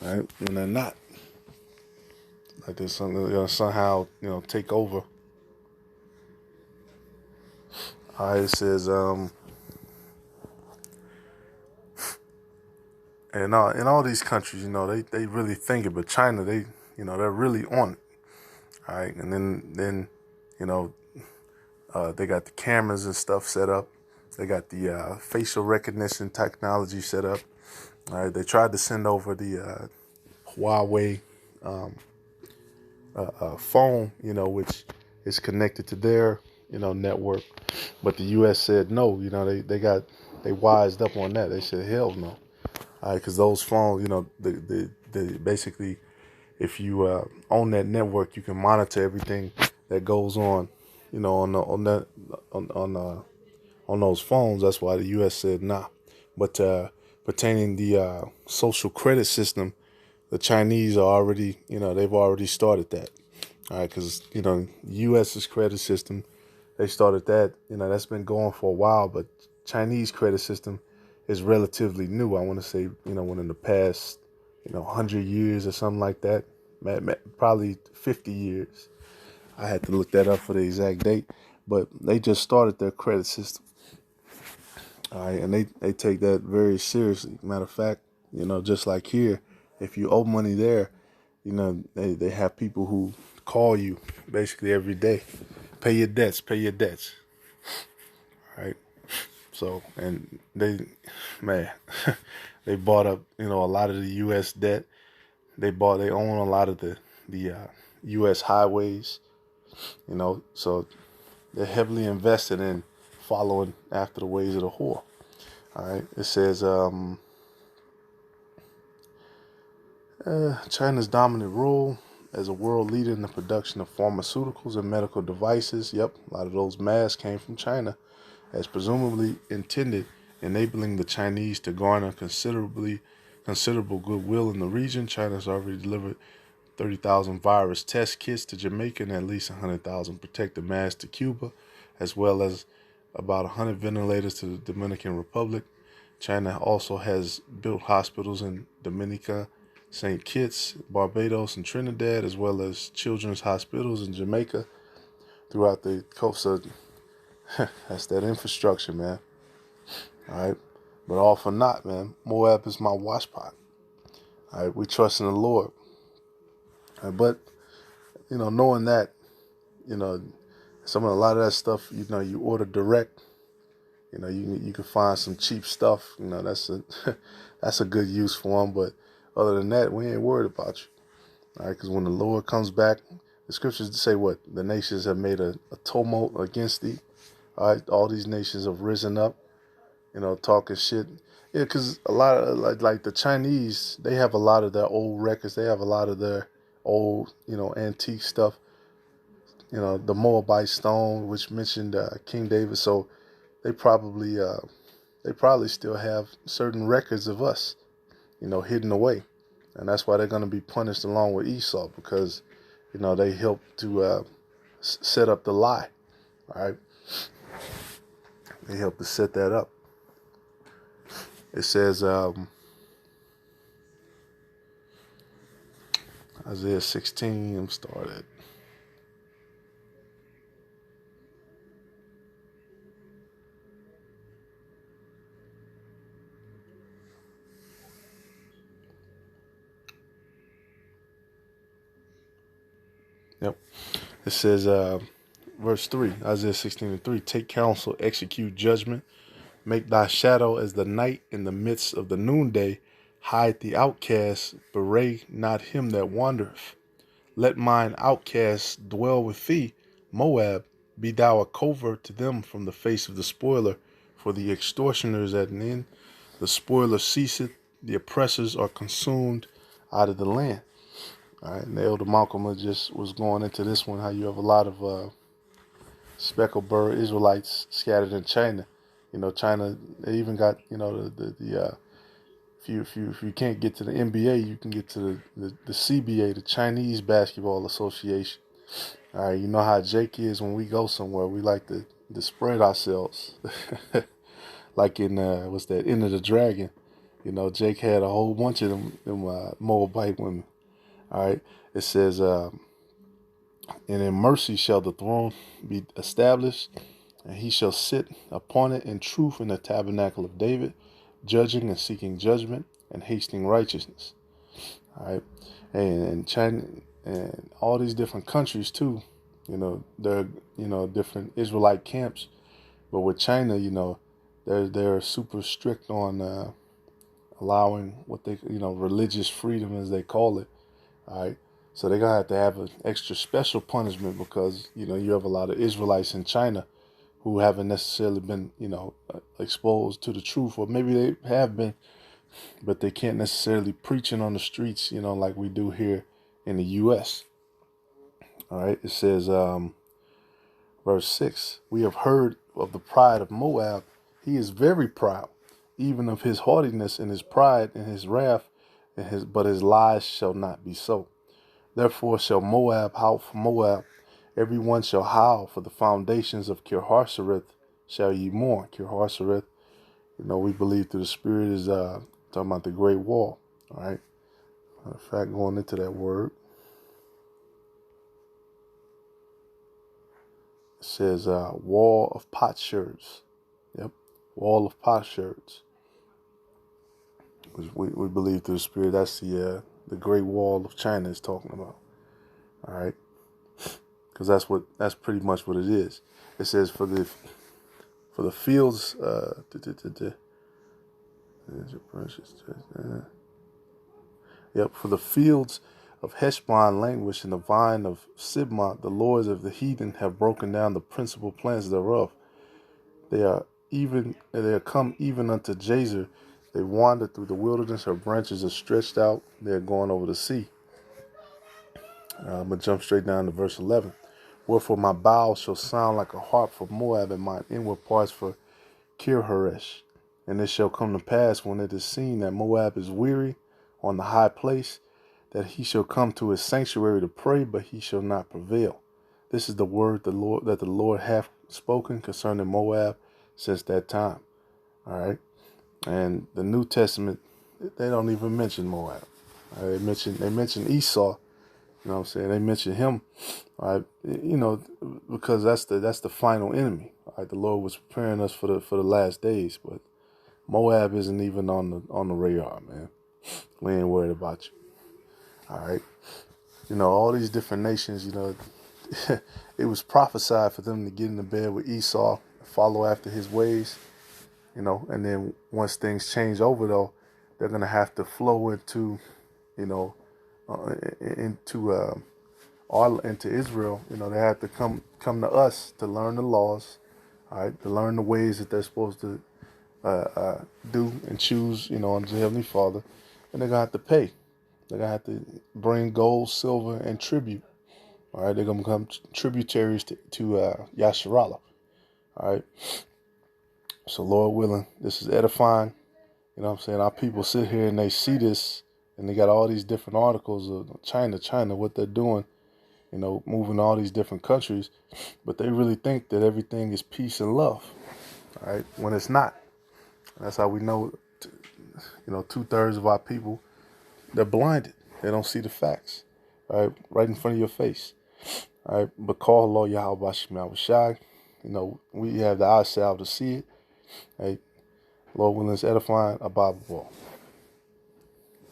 right? When they're not, like they're somehow take over. All right, it says and in all these countries, they really think it, but China, they're really on it. All right, and then you know they got the cameras and stuff set up. They got the facial recognition technology set up. All right, they tried to send over the Huawei phone, which is connected to their, network. But the U.S. said no. They wised up on that. They said hell no. All right, because those phones, the basically, if you own that network, you can monitor everything that goes on, on those phones. That's why the U.S. said nah. But pertaining the social credit system, the Chinese are already, they've already started that. All right, because U.S.'s credit system, they started that. That's been going for a while, but Chinese credit system is relatively new. I want to say, within the past, 100 years or something like that, probably 50 years. I had to look that up for the exact date, but they just started their credit system. All right, and they take that very seriously. Matter of fact, just like here, if you owe money there, they have people who call you basically every day. Pay your debts, pay your debts. Right? So, and man, they bought up, a lot of the U.S. debt. They own a lot of the U.S. highways, so they're heavily invested in following after the ways of the whore. All right. It says, China's dominant role as a world leader in the production of pharmaceuticals and medical devices. Yep, a lot of those masks came from China, as presumably intended, enabling the Chinese to garner considerable goodwill in the region. China has already delivered 30,000 virus test kits to Jamaica and at least 100,000 protective masks to Cuba, as well as about 100 ventilators to the Dominican Republic. China also has built hospitals in Dominica, St. Kitts, Barbados, and Trinidad, as well as children's hospitals in Jamaica throughout the coast. So that's that infrastructure, man. All right. But all for naught, man. Moab is my washpot. All right. We trust in the Lord. All right, but, knowing that, you know, a lot of that stuff, you order direct, you can find some cheap stuff. That's a that's a good use for them. But other than that, we ain't worried about you. All right, because when the Lord comes back, the scriptures say what? The nations have made a tumult against thee. All right, all these nations have risen up, talking shit. Yeah, because a lot of like the Chinese, they have a lot of their old records. They have a lot of their old, antique stuff. The Moabite stone, which mentioned King David. So they probably still have certain records of us, hidden away, and that's why they're going to be punished along with Esau because, they helped to set up the lie. All right, they helped to set that up. It says Isaiah 16. I'm started. Yep. It says verse 3, Isaiah 16:3. Take counsel, execute judgment. Make thy shadow as the night in the midst of the noonday. Hide the outcast, bewray not him that wandereth. Let mine outcasts dwell with thee, Moab. Be thou a covert to them from the face of the spoiler. For the extortioner is at an end, the spoiler ceaseth, the oppressors are consumed out of the land. All right, and the elder Malcolm just was going into this one, how you have a lot of speckled bird Israelites scattered in China. China, they even got, if you can't get to the NBA, you can get to the CBA, the Chinese Basketball Association. All right, you know how Jake is when we go somewhere, we like to spread ourselves. Like in what's that, End of the Dragon. Jake had a whole bunch of them Moabite women. All right. It says, and in mercy shall the throne be established, and he shall sit upon it in truth in the tabernacle of David, judging and seeking judgment and hasting righteousness. All right. And China and all these different countries too, they're, different Israelite camps. But with China, they're super strict on allowing what they, religious freedom as they call it. All right. So they're gonna have to have an extra special punishment because, you have a lot of Israelites in China who haven't necessarily been, exposed to the truth, or maybe they have been, but they can't necessarily preaching on the streets, like we do here in the U.S. All right. It says, verse 6, we have heard of the pride of Moab. He is very proud, even of his haughtiness and his pride and his wrath, but his lies shall not be so. Therefore shall Moab howl for Moab. Every one shall howl for the foundations of Kirhareseth shall ye mourn. Kirhareseth, we believe through the Spirit is talking about the Great Wall. All right. Matter of fact, going into that word, it says wall of potsherds. Yep, wall of potsherds. Which we believe through the Spirit that's the Great Wall of China is talking about. All right. Because that's pretty much what it is. It says for the fields, yep, for the fields of Heshbon languish, and the vine of Sibmah, the lords of the heathen have broken down the principal plants thereof. They are come even unto Jazer. They wander through the wilderness. Her branches are stretched out. They are going over the sea. I'm going to jump straight down to verse 11. Wherefore my bowels shall sound like a harp for Moab, and my inward parts for Kirharesh. And it shall come to pass, when it is seen that Moab is weary on the high place, that he shall come to his sanctuary to pray, but he shall not prevail. This is the word that the Lord hath spoken concerning Moab since that time. All right. And the New Testament, they don't even mention Moab. They mention Esau. You know what I'm saying? They mention him, all right, because that's the final enemy. All right, the Lord was preparing us for the last days, but Moab isn't even on the radar, man. We ain't worried about you. All right. All these different nations, it was prophesied for them to get into bed with Esau, follow after his ways, and then once things change over, though, they're going to have to flow into, into Israel. They have to come to us to learn the laws, all right, to learn the ways that they're supposed to do and choose, unto the Heavenly Father, and they're gonna have to pay. They're gonna have to bring gold, silver, and tribute. All right, they're gonna become tributaries to Yasharallah. All right. So Lord willing, this is edifying. You know what I'm saying? Our people sit here and they see this, and they got all these different articles of China, what they're doing, moving all these different countries, but they really think that everything is peace and love, all right, when it's not. That's how we know, 2/3 of our people, they're blinded. They don't see the facts, all right in front of your face. All right, but call Allah Yahweh Shema Shai. We have the eye salve to see it. Hey, Lord willing, it's edifying. A Bible ball.